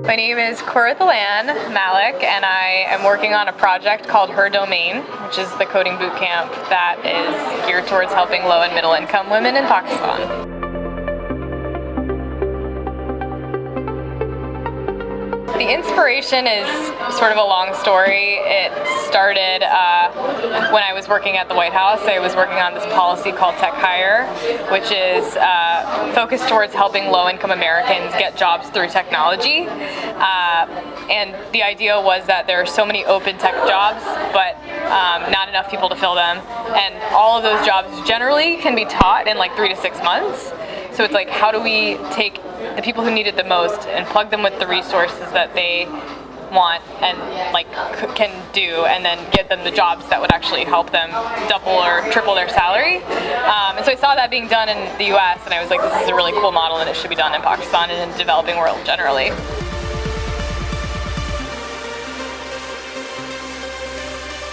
My name is Quratul-Ann, Malik, and I am working on a project called herDomain, which is the coding bootcamp that is geared towards helping low and middle income women in Pakistan. The inspiration is sort of a long story. It started when I was working at the Whitehouse. I was working on this policy called Tech Hire, which is focused towards helping low-income Americans get jobs through technology. And the idea was that there are so many open tech jobs, but not enough people to fill them. And all of those jobs generally can be taught in like 3 to 6 months. So it's like, how do we take the people who need it the most and plug them with the resources that they want and like can do, and then get them the jobs that would actually help them double or triple their salary. And so I saw that being done in the US, and I was like, this is a really cool model and it should be done in Pakistan and in the developing world generally.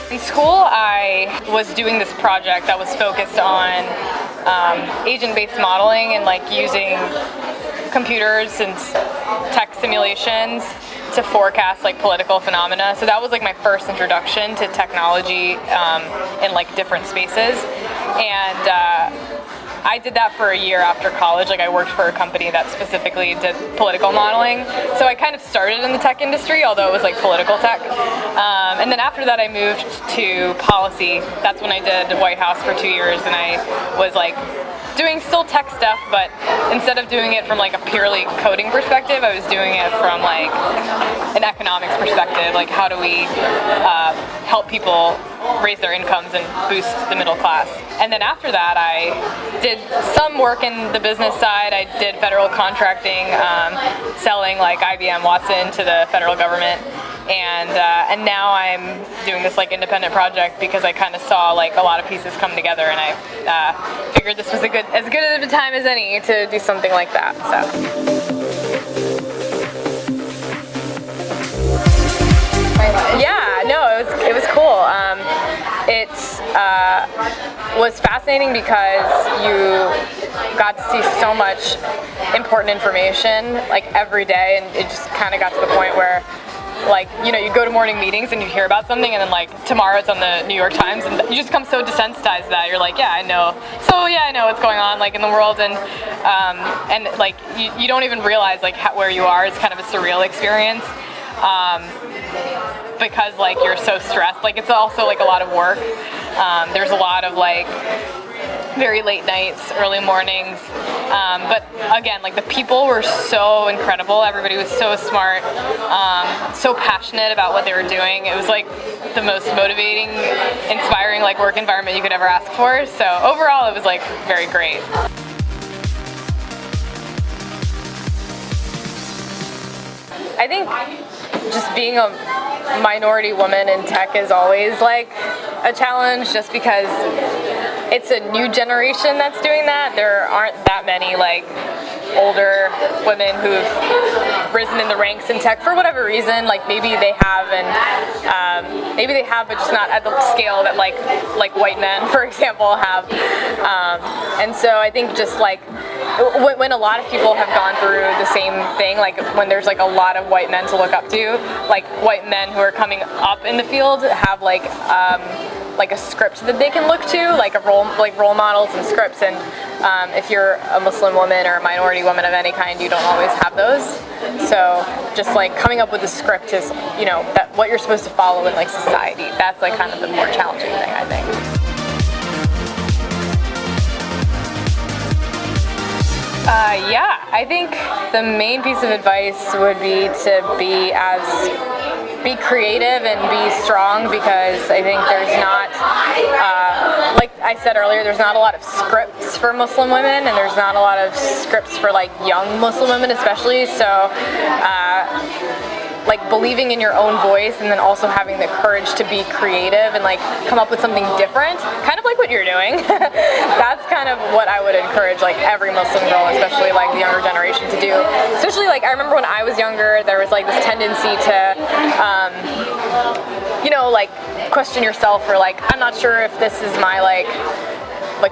In school, I was doing this project that was focused on agent-based modeling and like using computers and tech simulations to forecast like political phenomena. So that was like my first introduction to technology in like different spaces. And I did that for a year after college. Like I worked for a company that specifically did political modeling. So I kind of started in the tech industry, although it was like political tech. And then after that I moved to policy. That's when I did Whitehouse for 2 years, and I was like doing still tech stuff, but instead of doing it from like a purely coding perspective, I was doing it from like an economics perspective. Like how do we help people raise their incomes and boost the middle class? And then after that I did some work in the business side. I did federal contracting, selling like IBM Watson to the federal government. And now I'm doing this like independent project because I kind of saw like a lot of pieces come together, and I figured this was as good of a time as any to do something like that. So. Yeah, no, it was cool. It was fascinating because you got to see so much important information like every day, and it just kind of got to the point where, like, you know, you go to morning meetings and you hear about something, and then like tomorrow it's on the New York Times, and you just become so desensitized that you're like, yeah, I know. So yeah, I know what's going on like in the world, and like you don't even realize like where you are. It's kind of a surreal experience. Because like you're so stressed. Like it's also like a lot of work. There's a lot of like very late nights, early mornings. But again, like the people were so incredible. Everybody was so smart, so passionate about what they were doing. It was like the most motivating, inspiring like work environment you could ever ask for. So overall, it was like very great. I think just being a minority woman in tech is always like a challenge, just because it's a new generation that's doing that. There aren't that many like older women who've risen in the ranks in tech for whatever reason. Like maybe they have, but just not at the scale that like white men, for example, have. And so I think just like when a lot of people have gone through the same thing, like when there's like a lot of white men to look up to, like white men who are coming up in the field have like a script that they can look to, like role models and scripts. And if you're a Muslim woman or a minority woman of any kind, you don't always have those. So just like coming up with a script is, you know, that what you're supposed to follow in like society. That's like kind of the more challenging thing, I think. Yeah, I think the main piece of advice would be to be creative and be strong, because I think there's not, like I said earlier, there's not a lot of scripts for Muslim women, and there's not a lot of scripts for like young Muslim women especially. So like believing in your own voice, and then also having the courage to be creative and like come up with something different, kind of like what you're doing. That's kind of what I would encourage like every Muslim girl, especially like the younger generation, to do. Especially like I remember when I was younger, there was like this tendency to you know, like question yourself, or like, I'm not sure if this is my like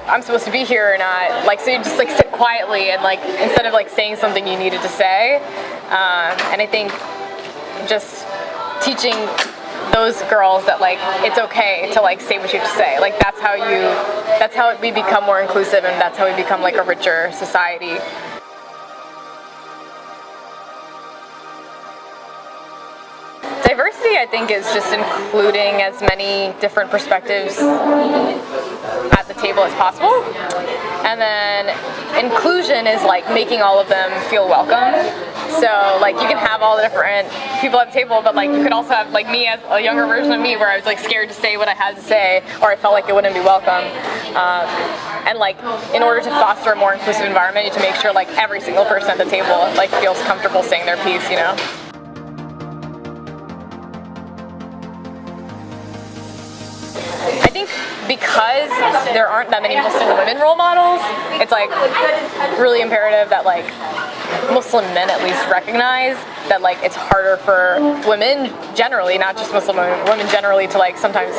I'm supposed to be here or not. Like, so you just like sit quietly, and like instead of like saying something you needed to say, And I think just teaching those girls that like it's okay to like say what you have to say. Like that's how we become more inclusive, and that's how we become like a richer society. Diversity, I think, is just including as many different perspectives at the table as possible. And then inclusion is like making all of them feel welcome. So like you can have all the different people at the table, but like you could also have like me as a younger version of me where I was like scared to say what I had to say, or I felt like it wouldn't be welcome. And like in order to foster a more inclusive environment, you have to make sure like every single person at the table like feels comfortable saying their piece, you know? I think because there aren't that many Muslim women role models, it's like really imperative that like Muslim men at least recognize that like it's harder for women generally, not just Muslim women generally, to like sometimes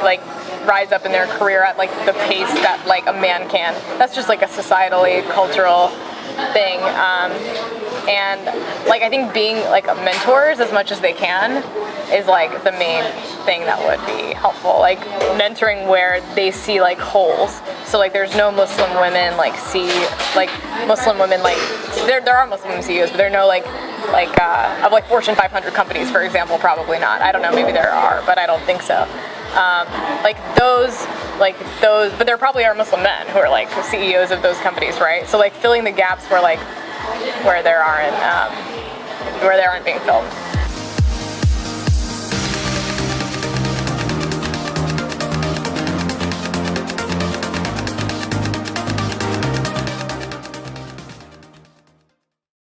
like rise up in their career at like the pace that like a man can. That's just like a societally cultural thing. And like I think being like mentors as much as they can is like the main thing that would be helpful. Like mentoring where they see like holes. So like there's no Muslim women like Muslim women like there are Muslim women CEOs, but there are no like of like Fortune 500 companies, for example. Probably not. I don't know. Maybe there are, but I don't think so. Like those, but there probably are Muslim men who are like CEOs of those companies, right? So like filling the gaps where there aren't being filled.